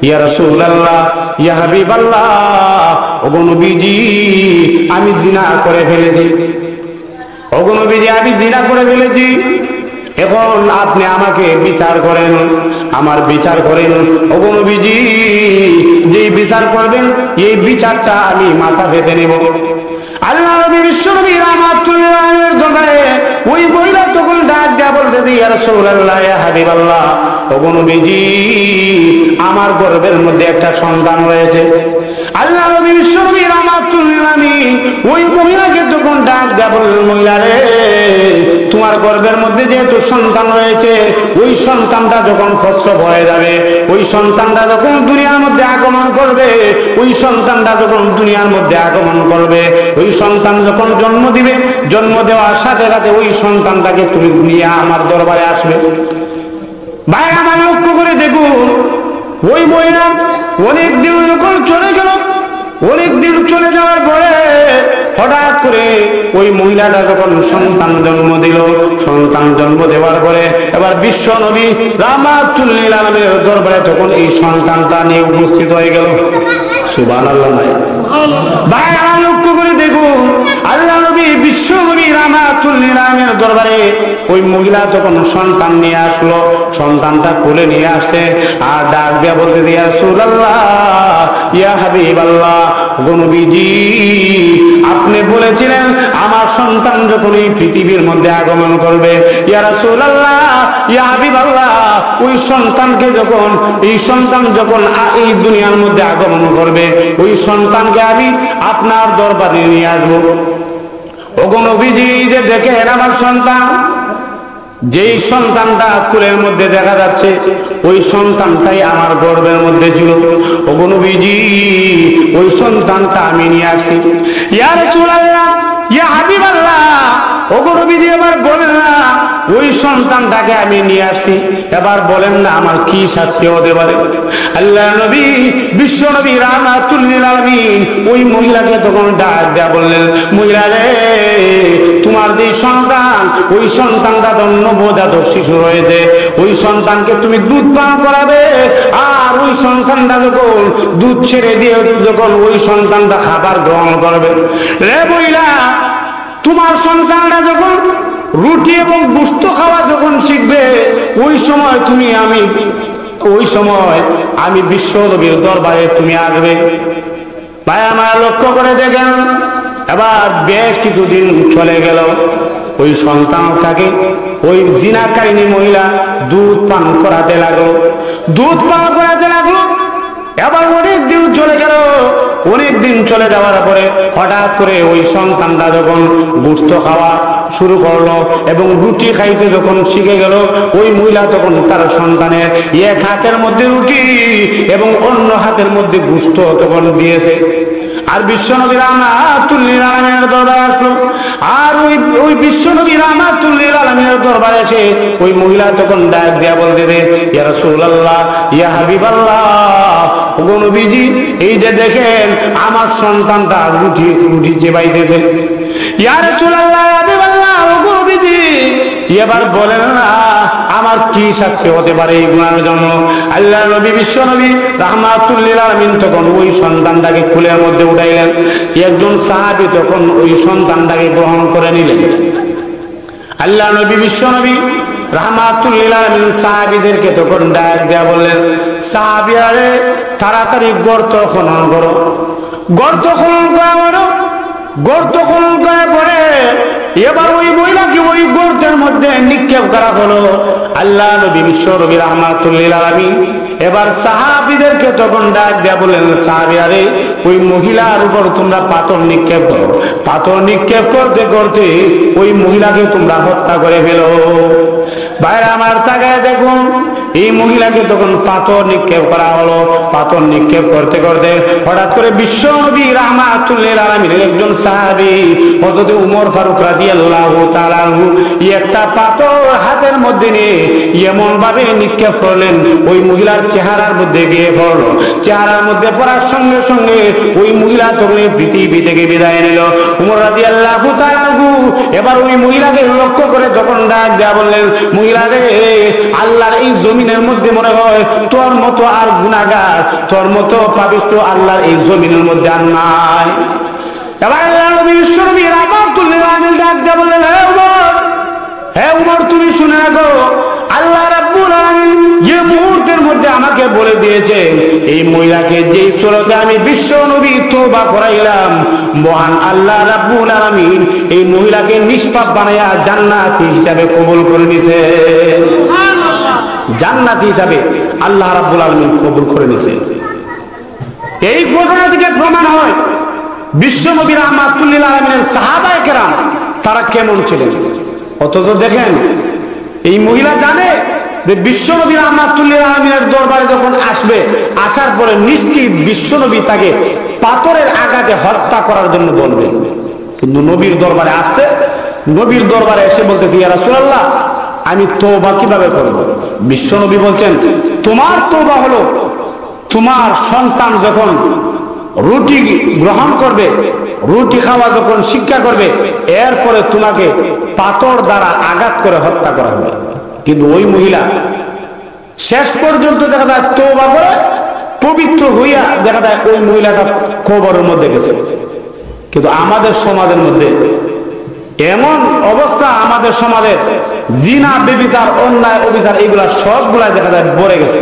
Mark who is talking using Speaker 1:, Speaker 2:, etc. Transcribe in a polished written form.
Speaker 1: ইয়া রাসূলুল্লাহ, ইয়া হাবিবাল্লাহ, ওগো নবীজি আমি জিনা করে ফেলেছি, ওগো নবীজি আমি জিনা করে ফেলেছি, এখন আপনি আমাকে বিচার করেন, আমার বিচার করেন। ওগো নবীজি যেই বিচার করবেন এই বিচারটা আমি মাথা পেতে নেব। আল্লাহ নবী বিশ্বনবী রাহমাতুল্লাহ আলাইহির দরবারে ওই মহিলা তখন ডাক দেয়া বলতেছে, ইয়া রাসূলুল্লাহ, ইয়া হাবিবাল্লাহ, ওগো নবীজি আমার গর্ভের মধ্যে একটা সন্তান রয়েছে। আল্লাহ নবী বিশ্বনবী রাহমাতুল্লাহ আলাইহি ওই মহিলাকে তখন ডাক দেয়া বললেন, মহিলা রে, তোমার গর্ভের মধ্যে যেহেতু সন্তান রয়েছে, ওই সন্তানটা যখন প্রসব হয়ে যাবে, ওই সন্তানটা যখন দুনিয়ার মধ্যে আগমন করবে, ওই সন্তানটা যখন দুনিয়ার মধ্যে আগমন করবে, ওই সন্তান যখন জন্ম দিবে, জন্ম দেওয়ার সাথে সাথে ওই সন্তানটাকে তুমি নিয়ে আমার দরবারে আসবে। ভাই আমার লক্ষ্য করে দেখুন, ওই মহিলা অনেক দিন যখন চলে গেল, অনেক দিন চলে যাওয়ার পরে হঠাৎ করে ওই মহিলাটা যখন সন্তান জন্ম দিল, সন্তান জন্ম দেওয়ার পরে এবার বিশ্ব নবী রাহমাতুল্লিল আলামিনের দরবারে তখন এই সন্তানটা নিয়ে উপস্থিত হয়ে গেল। সুবহানাল্লাহ। ভাই আমার লক্ষ্য করে দেখুন, আল্লাহ নবী বিশ্ব নবী রাহমাতুল্লিল আলামিনের দরবারে ওই মহিলা তখন সন্তান নিয়ে আসলো, সন্তানটা কোলে নিয়ে আসে আর ডাক দিয়া বলতে, ইয়া রাসূলুল্লাহ, ইয়া হাবিবাল্লাহ, ওগো নবীজি আপনি বলেছিলেন আমার সন্তান যখন এই পৃথিবীর মধ্যে আগমন করবে, ইয়া রাসূলুল্লাহ, ইয়া হাবিবাল্লাহ, ওই সন্তানকে যখন এই সন্তান যখন এই দুনিয়ার মধ্যে আগমন করবে, ওই সন্তানকে আমি আপনার দরবারে নিয়ে আসবো। ওগো নবীজি যে দেখেন আমার সন্তান, যেই সন্তানটা কোলের মধ্যে দেখা যাচ্ছে ওই সন্তানটাই আমার গর্ভের মধ্যে ছিল। ওগো নবীজি ওই সন্তানটা আমি নিয়ে আসছি। ইয়া রাসূলুল্লাহ, ইয়া হাবিবাল্লাহ, ওগো নবীজি এবার বলেন না ওই সন্তানটাকে আমি নিয়ে আসছি, এবার বলেন না আমার কি শাস্তি হতে পারে। আল্লাহ নবী বিশ্ব নবী রাহমাতুল্লিল আলামিন ওই মহিলাকে তখন ডাক দেয়া বললেন, মহিলা রে, তোমার যে সন্তান, ওই সন্তানটা তো নবজাতক শিশু রয়েছে, ওই সন্তানকে তুমি দুধ পান করাবে, আর ওই সন্তানটা যখন দুধ ছেড়ে দিয়ে যখন ওই সন্তানটা খাবার গ্রহণ করবে, রে মহিলা, তোমার সন্তানটা যখন রুটি এবং গোশত খাওয়া যখন শিখবে, ওই সময় আমি বিশ্ব নবীর দরবারে তুমি আসবে। ভাই আমার লক্ষ্য করে দেখেন, এবার বেশ কিছুদিন চলে গেল, ওই সন্তানটাকে ওই জিনাকারিনী মহিলা দুধ পান করাতে লাগলো, দুধ পান করাতে লাগলো। এবার অনেক দিন চলে গেল, অনেক দিন চলে যাওয়ার পরে হঠাৎ করে ওই সন্তানটা যখন গোশত খাওয়া শুরু করলো এবং রুটি খাইতে যখন শিখে গেল, ওই মহিলা তখন তার সন্তানের এক হাতের মধ্যে রুটি এবং অন্য হাতের মধ্যে গোশত তখন দিয়েছে। আর বিশ্বনবী রাহমাতুল্লিল আলামিনের দরবারে আসলো, আর ওই বিশ্বনবী রাহমাতুল্লিল আলামিনের দরবারে এসে ওই মহিলা তখন ডাক দেয়া বলতে, ইয়া রাসূলুল্লাহ, ইয়া হাবিবাল্লাহ, ওগো নবীজি এই যে দেখেন আমার সন্তানটা রুটি চেবাইতেছে। ইয়া রাসূলুল্লাহ, ইয়া হাবিবাল্লাহ, ওগো নবীজি এবার বলেন না আমার কি শাস্তি হতে পারে এই গুনাহের জন্য। আল্লাহ নবী বিশ্ব নবী রাহমাতুল্লিল আলামিন তখন ওই সন্তানটাকে কোলের মধ্যে উঠাইলেন, একজন সাহাবী তখন ওই সন্তানটাকে গ্রহণ করে নিলেন। আল্লাহ নবী বিশ্ব নবী রাহমাতুল্লিল আলামিন সাহাবীদেরকে তখন ডাক দেয়া বললেন, সাহাবীরা রে, তাড়াতাড়ি গর্ত খনন করো, গর্ত খনন করা বলো। গর্ত খনন করার পরে এবার ওই মহিলাকে ওই গর্তের মধ্যে নিক্ষেপ করা হলো। আল্লাহ নবী বিশ্ব নবী রাহমাতুল্লিল আলামিন এবার সাহাবীদেরকে তখন ডাক দেয়া বললেন, সাহাবীরা রে, ওই মহিলার উপর তোমরা পাথর নিক্ষেপ করো, পাথর নিক্ষেপ করতে করতে ওই মহিলাকে তোমরা হত্যা করে ফেলো। বাইরে আমার তাকায় দেখুন, এই মহিলাকে তখন পাথর নিক্ষেপ করা হলো। পাথর নিক্ষেপ করতে করতে হঠাৎ করে বিশ্ব নবী রাহমাতুল্লিল আলামিনের একজন সাহাবী হযরত ওমর ফারুক রাদিয়াল্লাহু তাআলা আনহু একটা পাথর হাতের মধ্যে নিয়ে এমন ভাবে নিক্ষেপ করলেন ওই মহিলার চেহারার মধ্যে গিয়ে পড়লো। চেহারার মধ্যে পড়ার সঙ্গে সঙ্গে ওই মহিলা তখন পৃথিবী থেকে বিদায় নিল। ওমর রাদিয়াল্লাহু তাআলা আনহু এবার ওই মহিলাকে লক্ষ্য করে তখন ডাক দেয়া বললেন, মহিলা রে, আল্লাহর এই জমি জমিনের মধ্যে মনে হয় তোর মতো আর গুনাহগার, তোর মতো পাপিষ্ঠ আল্লাহর এই জমিনের মধ্যে আর নাই। এবার আল্লাহ নবী বিশ্বনবী রাহমাতুল্লিল আলামিন ডাক দিয়ে বললেন, হে উমর তুমি শুনে রাখো, আল্লাহ রাব্বুল আলামিন যে মুহূর্তের মধ্যে আমাকে বলে দিয়েছে এই মহিলাকে যেই সুরতে আমি বিশ্ব নবী তওবা করাইলাম, মহান আল্লাহ রাব্বুল আলামিন এই মহিলাকে নিষ্পাপ বানায়া জান্নাতি হিসাবে কবুল করে নিছে। সুবহানাল্লাহ, জান্নাতি হিসাবে আল্লাহ রাব্বুল আলামিন কবুল করে নিছে। এই ঘটনা থেকে প্রমাণ হয় বিশ্ব নবী রাহমাতুল্লিল আলামিনের সাহাবায়ে কেরাম তারা কেমন ছিলেন। অথচ দেখেন এই মহিলা জানে যে বিশ্বনবী রাহমাতুল্লিল আলামিনের দরবারে যখন আসবে, আসার পরে নিশ্চিত বিশ্বনবী তাকে পাথরের আঘাতে হত্যা করার জন্য বলবেন। কিন্তু নবীর দরবারে আসছে, নবীর দরবারে এসে বলতেছে, ইয়া রাসূলুল্লাহ আমি তওবা কিভাবে করব? বিশ্বনবী বলছেন, তোমার তওবা হলো তোমার সন্তান যখন রুটি গ্রহণ করবে, রুটি খাওয়া যখন শিক্ষা করবে, এরপরে তোমাকে পাথর দ্বারা আঘাত করে হত্যা করা হবে। কিন্তু ওই মহিলা শেষ পর্যন্ত দেখা যায় তওবা করে পবিত্র হইয়া দেখা যায় ওই মহিলাটা কবরের মধ্যে গেছে। কিন্তু আমাদের সমাজের মধ্যে এমন অবস্থা, আমাদের সমাজে জিনা, ব্যভিচার, অন্যায়, অবিচার এগুলা সবগুলা দেখা যায় ভরে গেছে।